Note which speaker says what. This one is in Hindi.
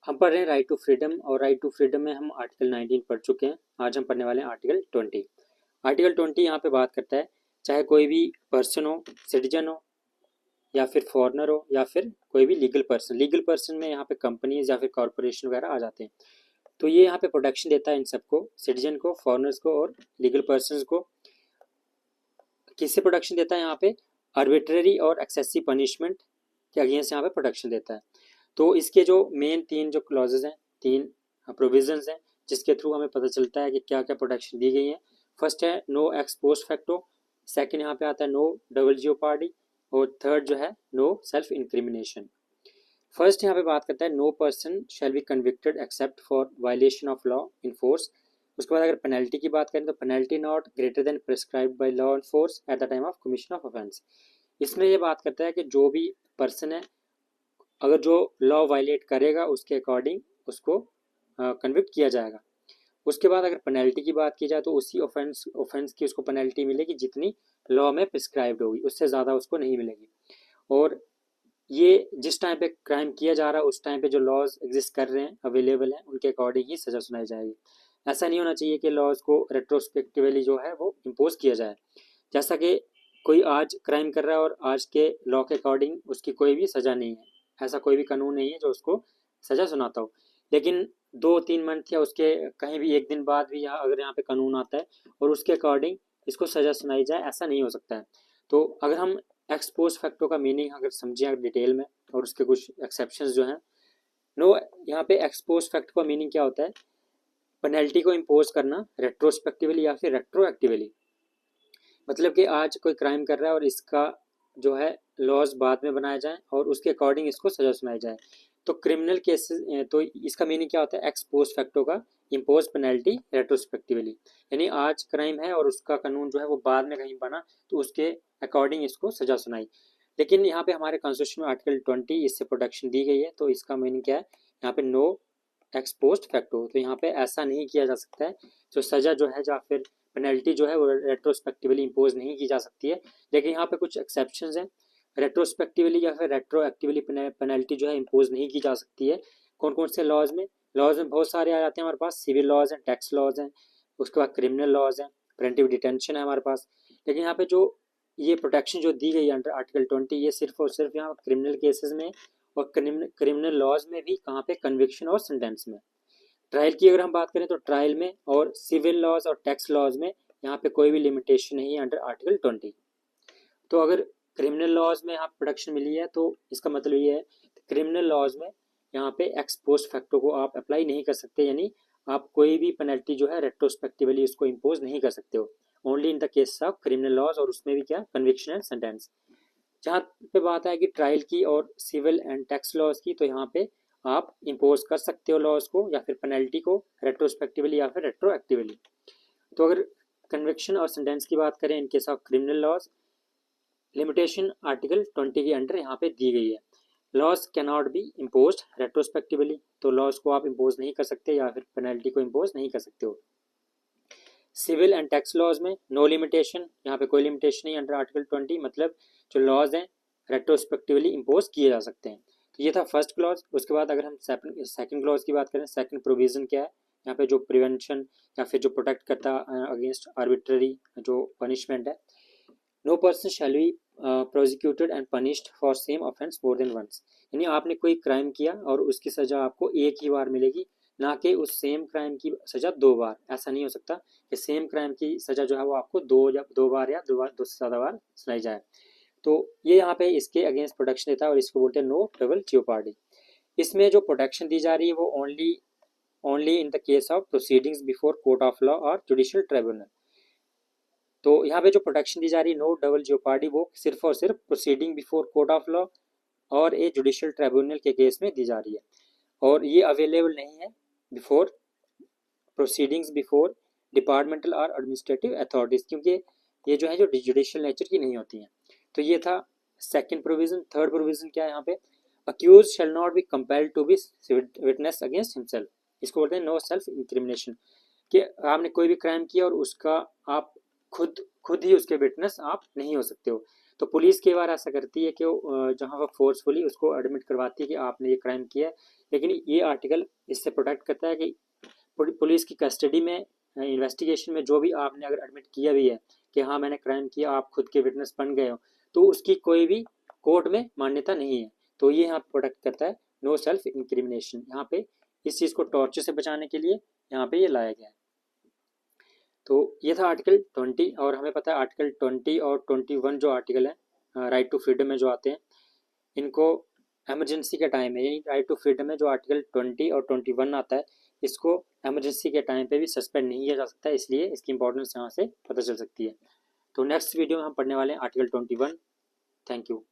Speaker 1: हम पढ़ रहे हैं राइट टू फ्रीडम, और राइट टू फ्रीडम में हम आर्टिकल 19 पढ़ चुके हैं। आज हम पढ़ने वाले हैं आर्टिकल 20। आर्टिकल 20 यहाँ पे बात करता है, चाहे कोई भी पर्सन हो, सिटीजन हो या फिर फॉरेनर हो या फिर कोई भी लीगल पर्सन। लीगल पर्सन में यहाँ पे कंपनीज या फिर कॉरपोरेशन वगैरह आ जाते हैं। तो ये यहाँ पे प्रोटेक्शन देता है इन सबको, सिटीजन को, फॉरेनर्स को और लीगल पर्सन को। किससे प्रोटेक्शन देता है यहाँ पे? आर्बिट्ररी और एक्सेसिव पनिशमेंट के अगेंस्ट यहाँ पे प्रोटेक्शन देता है। तो इसके जो मेन तीन जो क्लॉजेज हैं, तीन प्रोविजंस हैं, जिसके थ्रू हमें पता चलता है कि क्या क्या प्रोटेक्शन दी गई है। फर्स्ट है no ex post facto, second यहाँ पे आता है नो डबल जियोपार्डी, और थर्ड जो है नो सेल्फ इंक्रिमिनेशन। फर्स्ट यहाँ पे बात करता है no person shall be convicted except for violation of law in force. उसके बाद अगर पेनल्टी की बात करें तो penalty not greater than prescribed by law in force at the time of commission of offence. इसमें ये बात करता है कि जो भी पर्सन है, अगर जो लॉ वायलेट करेगा उसके अकॉर्डिंग उसको कन्विक्ट किया जाएगा। उसके बाद अगर पेनल्टी की बात की जाए तो उसी ऑफेंस की उसको पेनल्टी मिलेगी जितनी लॉ में प्रिस्क्राइब्ड होगी, उससे ज़्यादा उसको नहीं मिलेगी। और ये जिस टाइम पे क्राइम किया जा रहा है उस टाइम पे जो लॉज एग्जिस्ट कर रहे हैं, अवेलेबल हैं, उनके अकॉर्डिंग ही सज़ा सुनाई जाएगी। ऐसा नहीं होना चाहिए कि लॉज को रेट्रोस्पेक्टिवली जो है वो इम्पोज किया जाए। जैसा कि कोई आज क्राइम कर रहा है और आज के लॉ के अकॉर्डिंग उसकी कोई भी सज़ा नहीं है, ऐसा कोई भी कानून नहीं है जो उसको सज़ा सुनाता हो। लेकिन 2-3 मंथ या उसके कहीं भी एक दिन बाद भी अगर यहाँ पे कानून आता है और उसके अकॉर्डिंग इसको सज़ा सुनाई जाए, ऐसा नहीं हो सकता है। तो अगर हम एक्स पोस्ट फैक्टो का मीनिंग अगर समझें डिटेल में और उसके कुछ एक्सेप्शंस जो हैं, नो यहाँ पे एक्स पोस्ट फैक्टो का मीनिंग क्या होता है? पेनल्टी को इम्पोज करना रेट्रोस्पेक्टिवली या फिर रेट्रोएक्टिवली। मतलब कि आज कोई क्राइम कर रहा है और इसका जो है लॉज बाद में बनाए जाएं और उसके अकॉर्डिंग इसको सजा सुनाई जाए। तो क्रिमिनल केसेस, तो इसका मीनिंग क्या होता है? एक्स पोस्ट फैक्टो का इम्पोज पेनल्टी रेट्रोस्पेक्टिवली, यानी आज क्राइम है और उसका कानून जो है वो बाद में कहीं बना तो उसके अकॉर्डिंग इसको सजा सुनाई। लेकिन यहाँ पे हमारे कॉन्स्टिट्यूशन में आर्टिकल 20 इससे प्रोटेक्शन दी गई है। तो इसका मीनिंग क्या है? यहाँ पे नो एक्स पोस्ट फैक्टो, तो यहाँ पे ऐसा नहीं किया जा सकता है। जो सजा जो है या फिर पेनल्टी जो है वो रेट्रोस्पेक्टिवली इम्पोज नहीं की जा सकती है। लेकिन यहाँ पे कुछ एक्सेप्शंस हैं, रेट्रोस्पेक्टिवली या फिर रेट्रोएक्टिवली पेनल्टी जो है इम्पोज नहीं की जा सकती है। कौन कौन से लॉज में? लॉज में बहुत सारे आ जाते हैं हमारे पास। सिविल लॉज हैं, टैक्स लॉज हैं, उसके बाद क्रिमिनल लॉज हैं, प्रिवेंटिव डिटेंशन है हमारे पास। लेकिन यहाँ पे जो ये प्रोटेक्शन जो दी गई है अंडर आर्टिकल 20, ये सिर्फ और सिर्फ यहाँ क्रिमिनल केसेस में और क्रिमिनल लॉज में भी, कहाँ पे? कन्विक्शन और सेंटेंस में। ट्रायल की अगर हम बात करें तो ट्रायल में और सिविल लॉज और टैक्स लॉज में यहाँ पे कोई भी लिमिटेशन नहीं है अंडर आर्टिकल 20। तो अगर क्रिमिनल लॉज में यहाँ प्रोटेक्शन मिली है तो इसका मतलब ये है क्रिमिनल लॉज में यहाँ पे एक्स पोस्ट फैक्टो को आप अप्लाई नहीं कर सकते, यानी आप कोई भी पेनल्टी जो है रेट्रोस्पेक्टिवली उसको इम्पोज नहीं कर सकते हो। Only in the case of criminal laws, और उसमें भी क्या? Conviction and sentence. जहाँ पे बात आएगी ट्रायल की और सिविल एंड टैक्स लॉज की, तो यहाँ पे आप इम्पोज कर सकते हो लॉज को या फिर पेनल्टी को रेट्रोस्पेक्टिवली या फिर रेट्रोएक्टिवली। तो अगर कन्विक्शन और सेंटेंस की बात करें in case of criminal laws, limitation article 20 के अंडर यहाँ पे दी गई है। Laws cannot be impose retrospectively, तो लॉज को आप इम्पोज नहीं कर सकते या फिर पेनल्टी को इम्पोज नहीं कर सकते हो। सिविल एंड टैक्स लॉज में नो लिमिटेशन, यहाँ पे कोई लिमिटेशन नहीं अंडर आर्टिकल 20, मतलब जो लॉज हैं रेट्रोस्पेक्टिवली इम्पोज किए जा सकते हैं। तो ये था फर्स्ट क्लॉज। उसके बाद अगर हम सेकंड क्लॉज की बात करें, सेकंड प्रोविजन क्या है? यहाँ पे जो प्रिवेंशन या फिर जो प्रोटेक्ट करता अगेंस्ट आर्बिट्ररी जो पनिशमेंट है, no person shall be prosecuted and punished for same offence more than once, यानी आपने कोई क्राइम किया और उसकी सजा आपको एक ही बार मिलेगी, ना कि उस सेम क्राइम की सजा 2 बार। ऐसा नहीं हो सकता कि सेम क्राइम की सजा जो है वो आपको दो बार या दो से ज़्यादा बार सुनाई जाए। तो ये यहाँ पे इसके अगेंस्ट प्रोटेक्शन देता है और इसको बोलते हैं नो डबल जियोपार्डी। इसमें जो प्रोटेक्शन दी जा रही है वो only in the case of proceedings before court of law और जुडिशियल ट्रिब्यूनल। तो यहाँ पे जो प्रोटेक्शन दी जा रही है नो डबल जियोपार्डी, वो सिर्फ और सिर्फ proceeding before court of law और ए जुडिशियल ट्रिब्यूनल के केस में दी जा रही है, और ये अवेलेबल नहीं है बिफोर प्रोसीडिंग्स बिफोर डिपार्टमेंटल और एडमिनिस्ट्रेटिव अथॉरिटीज़, क्योंकि ये जो है जो जुडिशियल नेचर की नहीं होती हैं। तो ये था सेकंड प्रोविजन। थर्ड प्रोविजन क्या है यहाँ पे? Accuse shall not be compelled to be witness against himself, इसको बोलते हैं नो सेल्फ इंक्रिमिनेशन, कि आपने कोई भी क्राइम किया और उसका आप खुद ही उसके विटनेस आप नहीं हो सकते हो। तो पुलिस कई बार ऐसा करती है कि जहाँ वह फोर्सफुली उसको एडमिट करवाती है कि आपने ये क्राइम किया है, लेकिन ये आर्टिकल इससे प्रोटेक्ट करता है कि पुलिस की कस्टडी में इन्वेस्टिगेशन में जो भी आपने अगर एडमिट किया भी है कि हाँ मैंने क्राइम किया, आप खुद के विटनेस बन गए हो, तो उसकी कोई भी कोर्ट में मान्यता नहीं है। तो ये यहाँ प्रोटेक्ट करता है नो सेल्फ इंक्रिमिनेशन। यहाँ पे इस चीज़ को टॉर्चर से बचाने के लिए यहाँ पे ये लाया गया है। तो ये था आर्टिकल 20। और हमें पता है आर्टिकल 20 और 21 जो आर्टिकल है राइट टू फ्रीडम में जो आते हैं, इनको एमरजेंसी के टाइम में, यानी राइट टू फ्रीडम में जो आर्टिकल 20 और 21 आता है, इसको एमरजेंसी के टाइम पे भी सस्पेंड नहीं किया जा सकता, इसलिए इसकी इंपॉर्टेंस यहाँ से पता चल सकती है। तो नेक्स्ट वीडियो में हम पढ़ने वाले हैं आर्टिकल 21। Thank you.